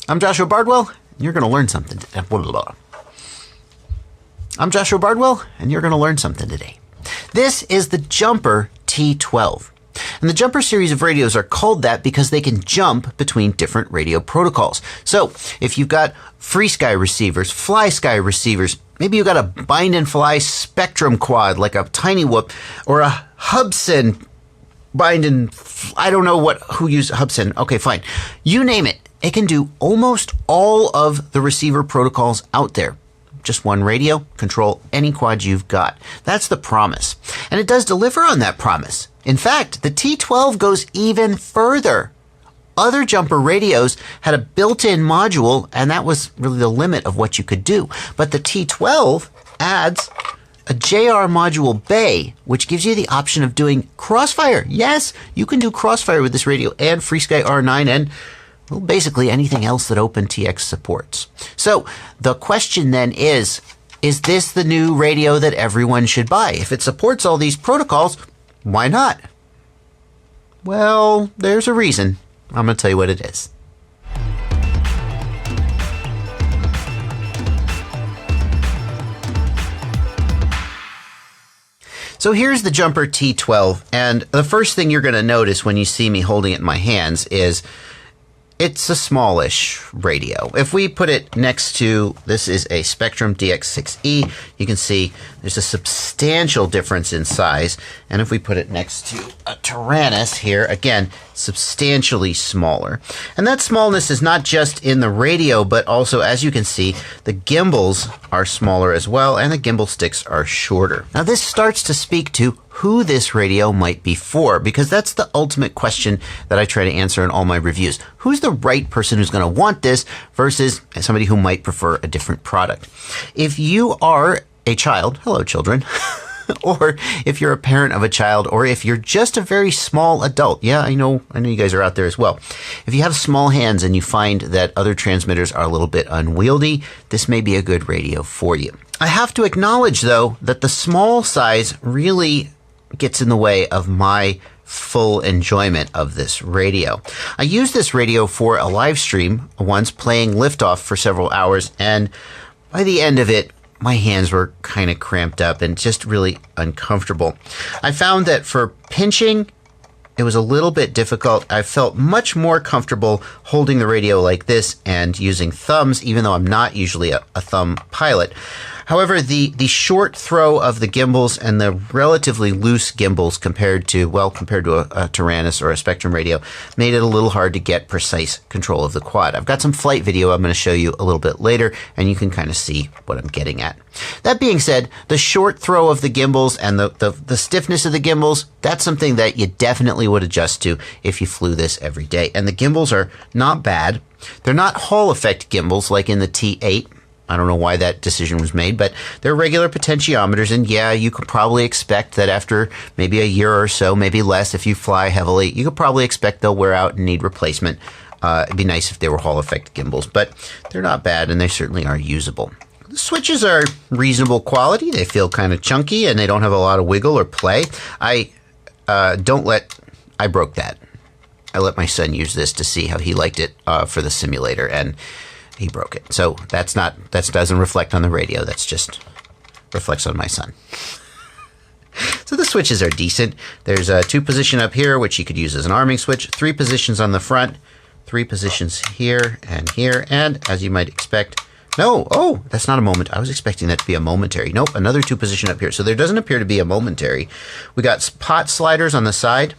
I'm Joshua Bardwell, and you're going to learn something. I'm Joshua Bardwell, and you're going to learn something today. This is the Jumper T12. And the Jumper series of radios are called that because they can jump between different radio protocols. So if you've got FrSky receivers, FlySky receivers, maybe you've got a bind and fly Spektrum quad like a Tiny Whoop, or a Hubsan bind and I don't know who used Hubsan. Okay, fine. You name it. It can do almost all of the receiver protocols out there. Just one radio, control any quad you've got. That's the promise. And it does deliver on that promise. In fact, the T12 goes even further. Other Jumper radios had a built-in module, and that was really the limit of what you could do. But the T12 adds a JR module bay, which gives you the option of doing CROSSFIRE. Yes, you can do CROSSFIRE with this radio and FrSky R9 and well, basically anything else that OPENTX supports. So the question then is this the new radio that everyone should buy? If it supports all these protocols, why not? Well, there's a reason. I'm going to tell you what it is. So here's the Jumper T12, and the first thing you're going to notice when you see me holding it in my hands is it's a smallish radio. If we put it next to, this is a Spektrum DX6E, you can see there's a substantial difference in size. And if we put it next to a Taranis here, again, substantially smaller. And that smallness is not just in the radio, but also, as you can see, the gimbals are smaller as well, and the gimbal sticks are shorter. Now this starts to speak to who this radio might be for, because that's the ultimate question that I try to answer in all my reviews. Who's the right person who's going to want this versus somebody who might prefer a different product? If you are a child, hello children, or if you're a parent of a child, or if you're just a very small adult, yeah, I know you guys are out there as well. If you have small hands and you find that other transmitters are a little bit unwieldy, this may be a good radio for you. I have to acknowledge, though, that the small size really gets in the way of my full enjoyment of this radio. I used this radio for a live stream once, playing Liftoff for several hours, and by the end of it, my hands were kind of cramped up and just really uncomfortable. I found that for pinching, it was a little bit difficult. I felt much more comfortable holding the radio like this and using thumbs, even though I'm not usually a thumb pilot. However, the short throw of the gimbals and the relatively loose gimbals compared to a Taranis or a Spektrum radio made it a little hard to get precise control of the quad. I've got some flight video I'm going to show you a little bit later, and you can kind of see what I'm getting at. That being said, the short throw of the gimbals and the stiffness of the gimbals, that's something that you definitely would adjust to if you flew this every day. And the gimbals are not bad. They're not Hall effect gimbals like in the T8. I don't know why that decision was made, but they're regular potentiometers, and yeah, you could probably expect that after maybe a year or so, maybe less if you fly heavily, you could probably expect they'll wear out and need replacement. It'd be nice if they were Hall effect gimbals, but they're not bad, and they certainly are usable. The switches are reasonable quality. They feel kind of chunky, and they don't have a lot of wiggle or play. I broke that. I let my son use this to see how he liked it for the simulator, and he broke it. So that doesn't reflect on the radio. That's just reflects on my son. So the switches are decent. There's a 2 position up here, which you could use as an arming switch. 3 positions on the front. 3 positions here, and as you might expect. No, oh, that's not a moment. I was expecting that to be a momentary. Nope, another 2 position up here. So there doesn't appear to be a momentary. We got pot sliders on the side.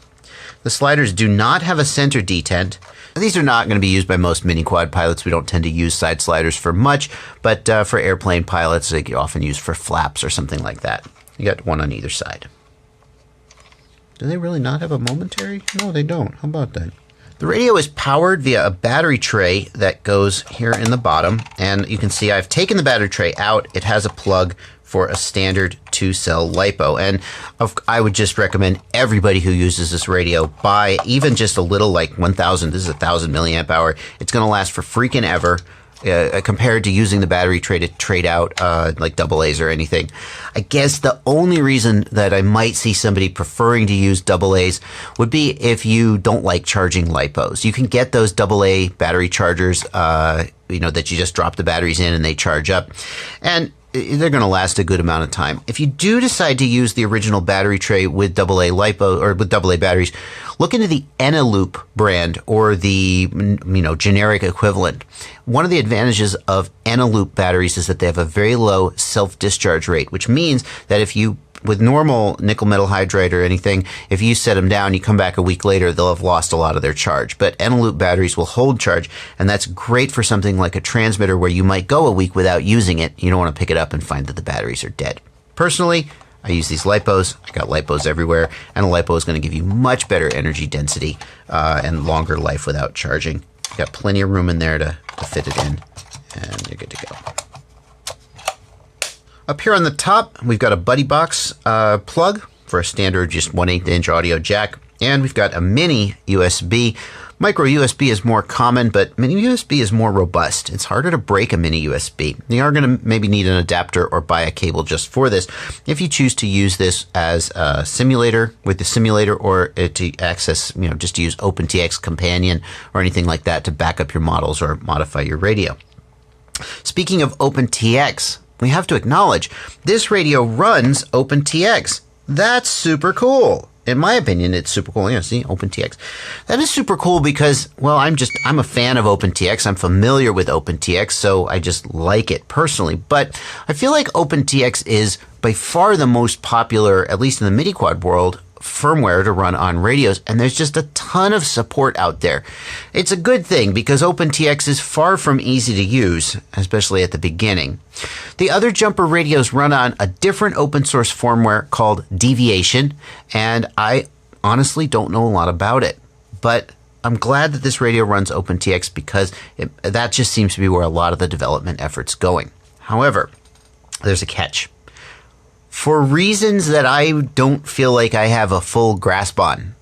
The sliders do not have a center detent. These are not going to be used by most mini quad pilots. We don't tend to use side sliders for much, but for airplane pilots, they get often used for flaps or something like that. You got one on either side. Do they really not have a momentary? No, they don't. How about that? The radio is powered via a battery tray that goes here in the bottom, and you can see I've taken the battery tray out. It has a plug for a standard 2-cell LiPo, and I would just recommend everybody who uses this radio buy even just a little, like 1,000. This is 1,000 milliamp hour. It's going to last for freaking ever. compared to using the battery tray to trade out like AA's or anything. I guess the only reason that I might see somebody preferring to use AA's would be if you don't like charging LiPos. You can get those AA battery chargers, that you just drop the batteries in and they charge up. And they're going to last a good amount of time. If you do decide to use the original battery tray with AA LiPo or with AA batteries, look into the Eneloop brand or the generic equivalent. One of the advantages of Eneloop batteries is that they have a very low self-discharge rate, which means that if you with normal nickel metal hydride or anything, if you set them down, you come back a week later, they'll have lost a lot of their charge. But Eneloop batteries will hold charge, and that's great for something like a transmitter where you might go a week without using it. You don't want to pick it up and find that the batteries are dead. Personally, I use these LiPos. I got LiPos everywhere, and a LiPo is going to give you much better energy density and longer life without charging. You got plenty of room in there to fit it in, and you're good to go. Up here on the top, we've got a buddy box plug for a standard just 1/8 inch audio jack. And we've got a mini USB. Micro USB is more common, but mini USB is more robust. It's harder to break a mini USB. You are going to maybe need an adapter or buy a cable just for this if you choose to use this as a simulator with the simulator, or to access, just to use OPENTX Companion or anything like that to back up your models or modify your radio. Speaking of OPENTX, we have to acknowledge this radio runs OPENTX. That's super cool. In my opinion, it's super cool. See, OPENTX. That is super cool because, well, I'm a fan of OPENTX. I'm familiar with OPENTX, so I just like it personally. But I feel like OPENTX is by far the most popular, at least in the midi-quad world, firmware to run on radios, and there's just a ton of support out there. It's a good thing because OPENTX is far from easy to use, especially at the beginning. The other Jumper radios run on a different open source firmware called Deviation, and I honestly don't know a lot about it, but I'm glad that this radio runs OPENTX because that just seems to be where a lot of the development effort's going. However, there's a catch. For reasons that I don't feel like I have a full grasp on,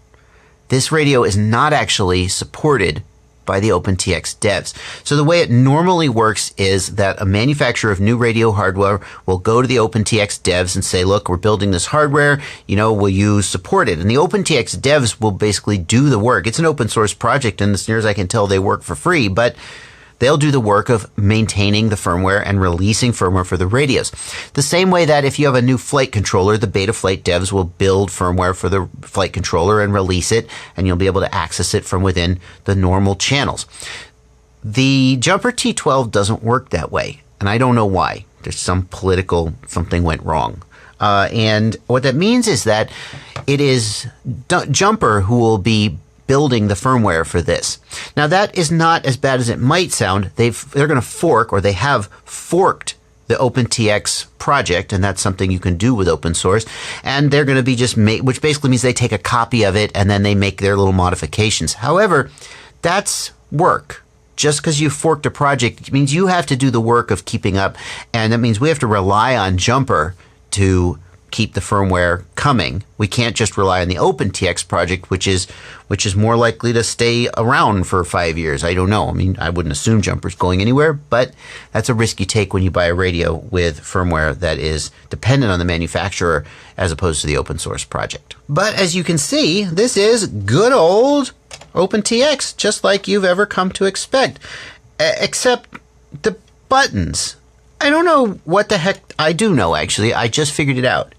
this radio is not actually supported by the OPENTX devs. So the way it normally works is that a manufacturer of new radio hardware will go to the OPENTX devs and say, look, we're building this hardware, will you support it? And the OPENTX devs will basically do the work. It's an open source project, and as near as I can tell, they work for free, but they'll do the work of maintaining the firmware and releasing firmware for the radios. The same way that if you have a new flight controller, the Betaflight devs will build firmware for the flight controller and release it, and you'll be able to access it from within the normal channels. The Jumper T12 doesn't work that way, and I don't know why. There's something went wrong. And what that means is that it is Jumper who will be building the firmware for this. Now that is not as bad as it might sound. They're going to fork, or they have forked, the OPENTX project, and that's something you can do with open source. And they're going to be which basically means they take a copy of it and then they make their little modifications. However, that's work. Just because you forked a project means you have to do the work of keeping up, and that means we have to rely on Jumper to keep the firmware coming. We can't just rely on the OPENTX project, which is more likely to stay around for 5 years. I don't know. I mean, I wouldn't assume Jumper's going anywhere, but that's a risk you take when you buy a radio with firmware that is dependent on the manufacturer as opposed to the open source project. But as you can see, this is good old OPENTX, just like you've ever come to expect, except the buttons. I don't know what the heck. I do know, actually. I just figured it out.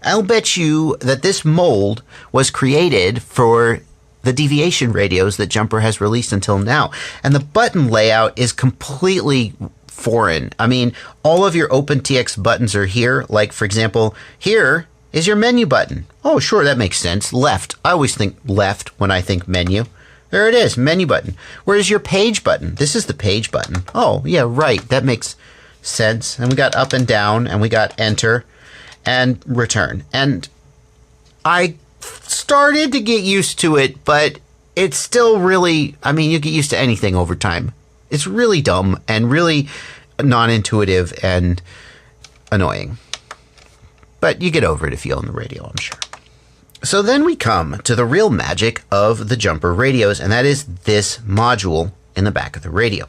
I'll bet you that this mold was created for the Deviation radios that Jumper has released until now. And the button layout is completely foreign. I mean, all of your OPENTX buttons are here. Like, for example, here is your menu button. Oh, sure, that makes sense. Left. I always think left when I think menu. There it is, menu button. Where's your page button? This is the page button. Oh, yeah, right. That makes sense. And we got up and down, and we got enter and return. And I started to get used to it, but it's still really, I mean, you get used to anything over time. It's really dumb and really non-intuitive and annoying. But you get over it if you own the radio, I'm sure. So then we come to the real magic of the Jumper radios, and that is this module in the back of the radio.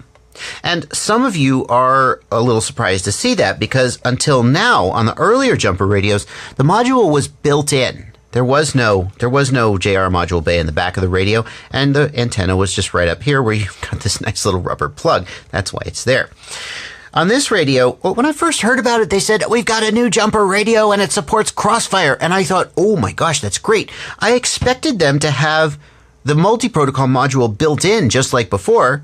And some of you are a little surprised to see that because until now, on the earlier Jumper radios, the module was built in. There was no JR module bay in the back of the radio, and the antenna was just right up here where you've got this nice little rubber plug. That's why it's there. On this radio, well, when I first heard about it, they said, we've got a new Jumper radio and it supports CROSSFIRE. And I thought, oh my gosh, that's great. I expected them to have the multi-protocol module built in just like before,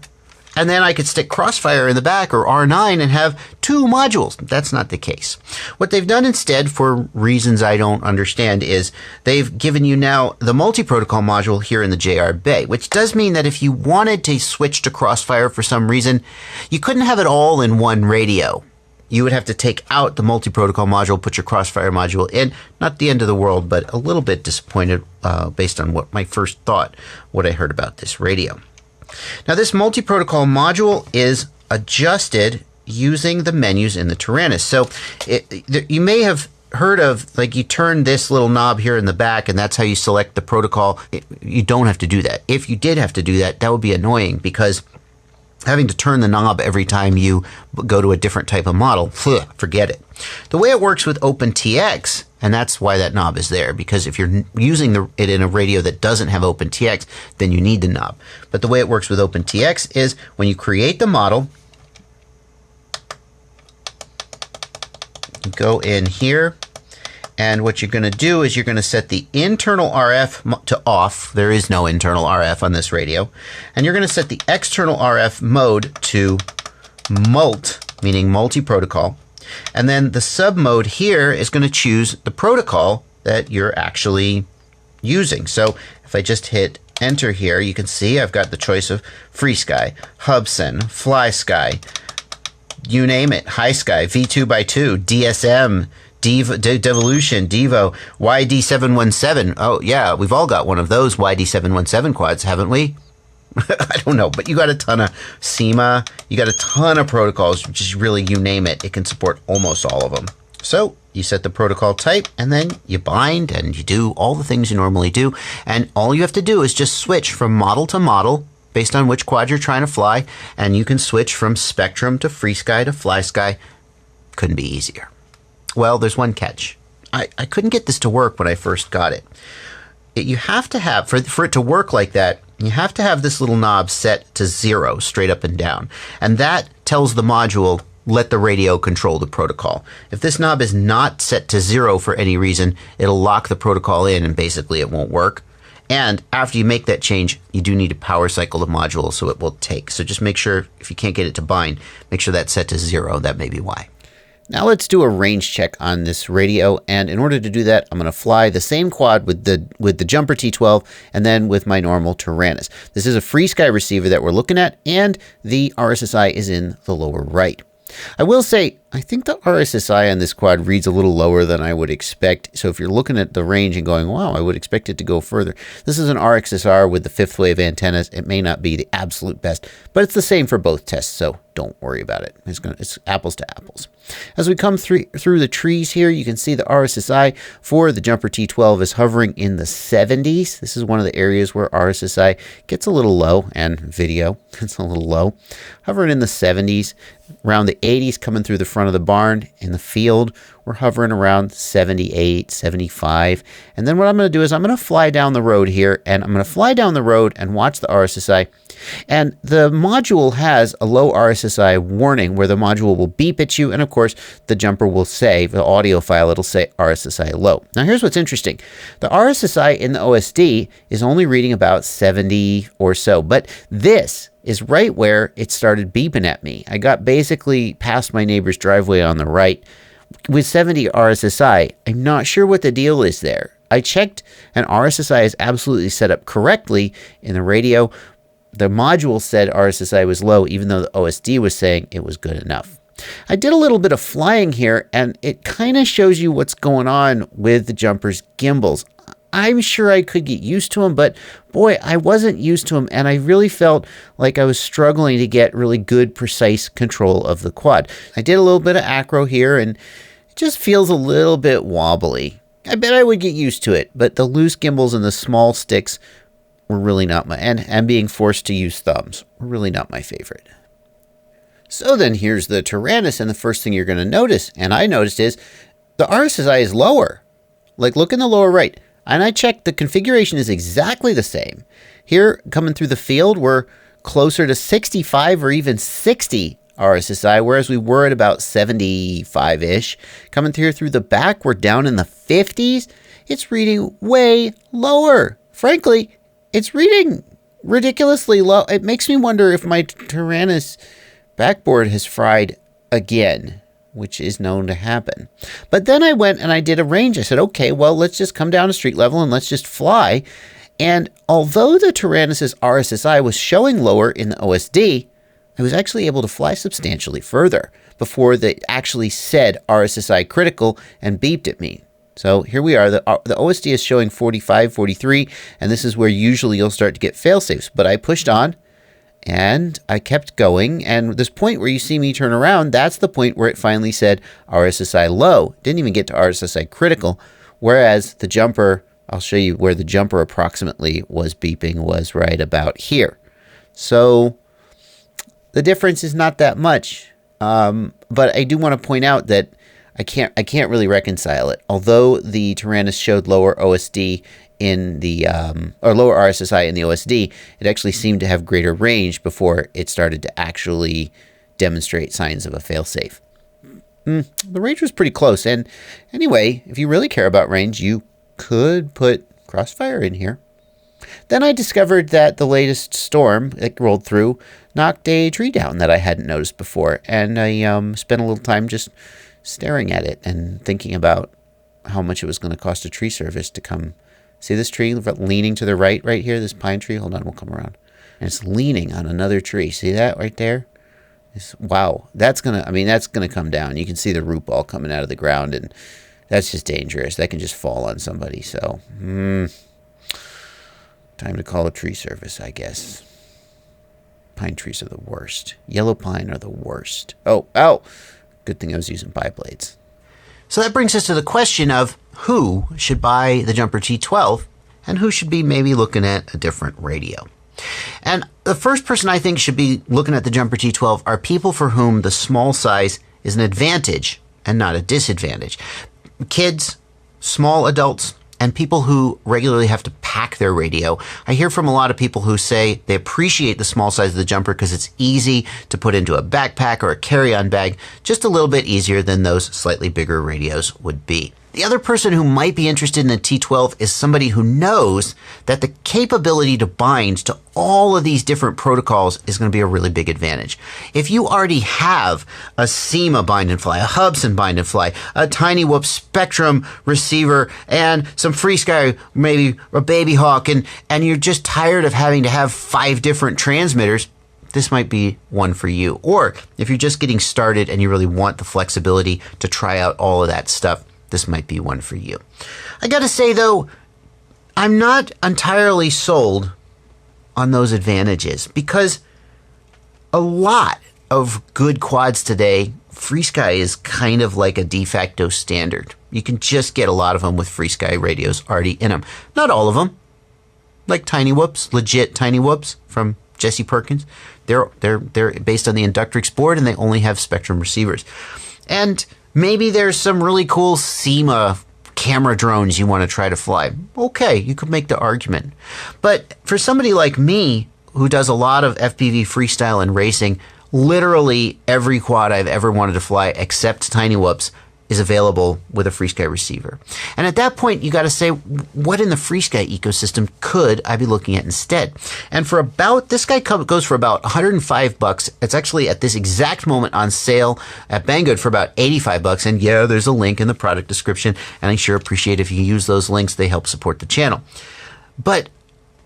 and then I could stick CROSSFIRE in the back or R9 and have two modules. That's not the case. What they've done instead, for reasons I don't understand, is they've given you now the multi-protocol module here in the JR bay, which does mean that if you wanted to switch to CROSSFIRE for some reason, you couldn't have it all in one radio. You would have to take out the multi-protocol module, put your CROSSFIRE module in. Not the end of the world, but a little bit disappointed based on what my first thought, what I heard about this radio. Now, this multi-protocol module is adjusted using the menus in the Taranis. So you may have heard of, like, you turn this little knob here in the back and that's how you select the protocol. You don't have to do that. If you did have to do that, that would be annoying because having to turn the knob every time you go to a different type of model, forget it. The way it works with OPENTX, and that's why that knob is there, because if you're using it in a radio that doesn't have OPENTX, then you need the knob. But the way it works with OPENTX is when you create the model, you go in here, and what you're going to do is you're going to set the internal RF to off. There is no internal RF on this radio. And you're going to set the external RF mode to mult, meaning multi-protocol. And then the sub mode here is going to choose the protocol that you're actually using. So if I just hit enter here, you can see I've got the choice of FrSky, Hubsan, FlySky, you name it, HiSky, V2x2, DSM, Devolution, Devo, YD717. Oh, yeah, we've all got one of those YD717 quads, haven't we? I don't know, but you got a ton of Syma, you got a ton of protocols, just really, you name it, it can support almost all of them. So you set the protocol type, and then you bind, and you do all the things you normally do, and all you have to do is just switch from model to model based on which quad you're trying to fly, and you can switch from Spektrum to FrSky to FlySky. Couldn't be easier. Well, there's one catch. I couldn't get this to work when I first got it. You have to have, for it to work like that, you have to have this little knob set to 0 straight up and down. And that tells the module, let the radio control the protocol. If this knob is not set to 0 for any reason, it'll lock the protocol in and basically it won't work. And after you make that change, you do need to power cycle the module so it will take. So just make sure, if you can't get it to bind, make sure that's set to 0. That may be why. Now let's do a range check on this radio, and in order to do that, I'm going to fly the same quad with the Jumper T12 and then with my normal Taranis. This is a FrSky receiver that we're looking at, and the RSSI is in the lower right. I will say, I think the RSSI on this quad reads a little lower than I would expect. So if you're looking at the range and going, wow, I would expect it to go further. This is an RXSR with the 5th wave antennas. It may not be the absolute best, but it's the same for both tests, so don't worry about it. It's apples to apples. As we come through the trees here, you can see the RSSI for the Jumper T12 is hovering in the 70s. This is one of the areas where RSSI gets a little low, and video gets a little low. Hovering in the 70s, around the 80s coming through the front of the barn. In the field, we're hovering around 78, 75. And then what I'm going to do is I'm going to fly down the road here, and I'm going to fly down the road and watch the RSSI. And the module has a low RSSI warning where the module will beep at you. And of course, the Jumper will say, the audio file, it'll say RSSI low. Now here's what's interesting. The RSSI in the OSD is only reading about 70 or so, but this is right where it started beeping at me. I got basically past my neighbor's driveway on the right with 70 RSSI. I'm not sure what the deal is there. I checked, and RSSI is absolutely set up correctly in the radio. The module said RSSI was low, even though the OSD was saying it was good enough. I did a little bit of flying here, and it kind of shows you what's going on with the Jumper's gimbals. I'm sure I could get used to them, but boy, I wasn't used to them, and I really felt like I was struggling to get really good, precise control of the quad. I did a little bit of acro here, and it just feels a little bit wobbly. I bet I would get used to it, but the loose gimbals and the small sticks were really not my, and being forced to use thumbs were really not my favorite. So then here's the Taranis, and the first thing you're going to notice, and I noticed, is the RSSI is lower. Like, look in the lower right. And I checked, the configuration is exactly the same. Here, coming through the field, we're closer to 65 or even 60 RSSI, whereas we were at about 75-ish. Coming through the back, we're down in the 50s. It's reading way lower. Frankly, it's reading ridiculously low. It makes me wonder if my Taranis backboard has fried again, which is known to happen. But then I went and I did a range. I said, okay, well, let's just come down to street level and let's just fly. And although the Taranis' RSSI was showing lower in the OSD, I was actually able to fly substantially further before they actually said RSSI critical and beeped at me. So here we are. The OSD is showing 45, 43, and this is where usually you'll start to get fail-safes. But I pushed on, and I kept going, and this point where you see me turn around, that's the point where it finally said RSSI low. Didn't even get to RSSI critical, whereas the jumper, I'll show you where the jumper approximately was beeping, was right about here. So the difference is not that much, but I do want to point out that I can't really reconcile it. Although the Taranis showed lower OSD in the or lower RSSI in the OSD, it actually seemed to have greater range before it started to actually demonstrate signs of a failsafe. The range was pretty close, and anyway, if you really care about range, you could put CROSSFIRE in here. Then I discovered that the latest storm that rolled through knocked a tree down that I hadn't noticed before, and I spent a little time just staring at it and thinking about how much it was going to cost a tree service to come. See this tree leaning to the right here, this pine tree? Hold on, we'll come around. And it's leaning on another tree. See that right there? Wow, that's gonna come down. You can see the root ball coming out of the ground, and that's just dangerous. That can just fall on somebody. So, time to call a tree service, I guess. Pine trees are the worst. Yellow pine are the worst. Oh, ow! Good thing I was using bi-blades. So that brings us to the question of who should buy the Jumper T12 and who should be maybe looking at a different radio. And the first person I think should be looking at the Jumper T12 are people for whom the small size is an advantage and not a disadvantage. Kids, small adults, and people who regularly have to pack their radio. I hear from a lot of people who say they appreciate the small size of the jumper because it's easy to put into a backpack or a carry-on bag, just a little bit easier than those slightly bigger radios would be. The other person who might be interested in the T12 is somebody who knows that the capability to bind to all of these different protocols is going to be a really big advantage. If you already have a Syma bind and fly, a Hubsan bind and fly, a tiny whoop Spektrum receiver, and some FrSky, maybe a Baby Hawk, and you're just tired of having to have 5 different transmitters, this might be one for you. Or if you're just getting started and you really want the flexibility to try out all of that stuff, this might be one for you. I gotta say though, I'm not entirely sold on those advantages because a lot of good quads today, FrSky is kind of like a de facto standard. You can just get a lot of them with FrSky radios already in them. Not all of them, like Tiny Whoops, legit Tiny Whoops from Jesse Perkins. They're based on the Inductrix board and they only have Spektrum receivers. And maybe there's some really cool Syma camera drones you want to try to fly. Okay, you could make the argument. But for somebody like me, who does a lot of FPV freestyle and racing, literally every quad I've ever wanted to fly except Tiny Whoops is available with a FrSky receiver. And at that point, you got to say, what in the FrSky ecosystem could I be looking at instead? And for about, this guy goes for about $105. It's actually at this exact moment on sale at Banggood for about $85. And yeah, there's a link in the product description. And I sure appreciate if you use those links. They help support the channel. But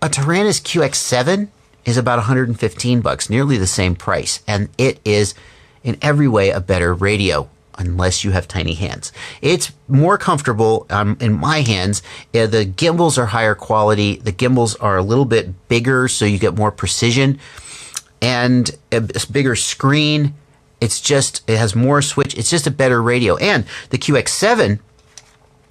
a Taranis QX7 is about $115, nearly the same price. And it is in every way a better radio, unless you have tiny hands. It's more comfortable in my hands. The gimbals are higher quality. The gimbals are a little bit bigger, so you get more precision. And a bigger screen. It has more switch. It's just a better radio. And the QX7,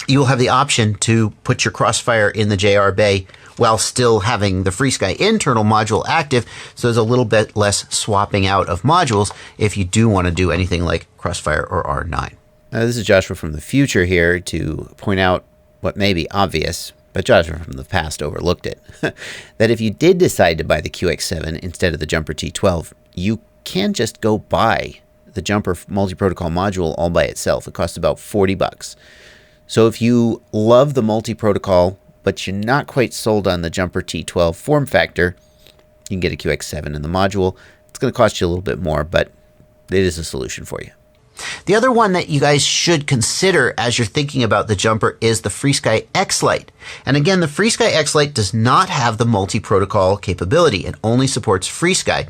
you'll have the option to put your CROSSFIRE in the JR bay while still having the FrSky internal module active. So there's a little bit less swapping out of modules if you do want to do anything like Crossfire or R9. This is Joshua from the future here to point out what may be obvious, but Joshua from the past overlooked it. That if you did decide to buy the QX7 instead of the Jumper T12, you can just go buy the Jumper multi-protocol module all by itself. It costs about 40 bucks. So if you love the multi-protocol, but you're not quite sold on the Jumper T12 form factor, you can get a QX7 in the module. It's going to cost you a little bit more, but it is a solution for you. The other one that you guys should consider as you're thinking about the Jumper is the FrSky X-Lite. And again, the FrSky X-Lite does not have the multi-protocol capability. It only supports FrSky.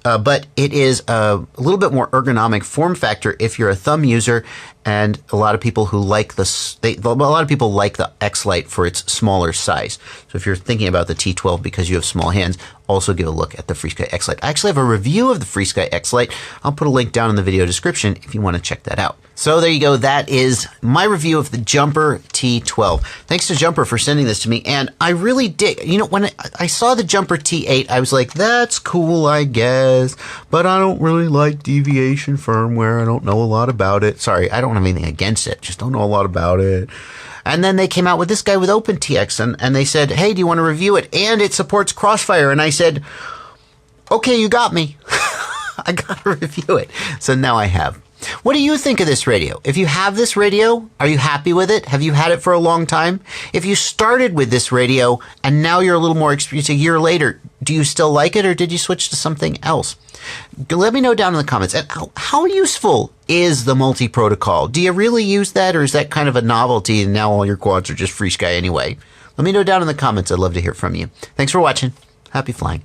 But it is a little bit more ergonomic form factor if you're a thumb user, and a lot of people who like the X-Lite for its smaller size. So if you're thinking about the T12 because you have small hands, also give a look at the FrSky X-Lite. I actually have a review of the FrSky X-Lite. I'll put a link down in the video description if you want to check that out. So there you go. That is my review of the Jumper T12. Thanks to Jumper for sending this to me. And I really dig, you know, when I saw the Jumper T8, I was like, that's cool, I guess. But I don't really like deviation firmware. I don't know a lot about it. Sorry, I don't have anything against it. Just don't know a lot about it. And then they came out with this guy with OPENTX, and they said, hey, do you want to review it? And it supports Crossfire. And I said, okay, you got me. I got to review it. So now I have. What do you think of this radio? If you have this radio, are you happy with it? Have you had it for a long time? If you started with this radio and now you're a little more experienced a year later, do you still like it or did you switch to something else? Let me know down in the comments. And how useful is the multi-protocol? Do you really use that, or is that kind of a novelty and now all your quads are just FrSky anyway? Let me know down in the comments. I'd love to hear from you. Thanks for watching. Happy flying.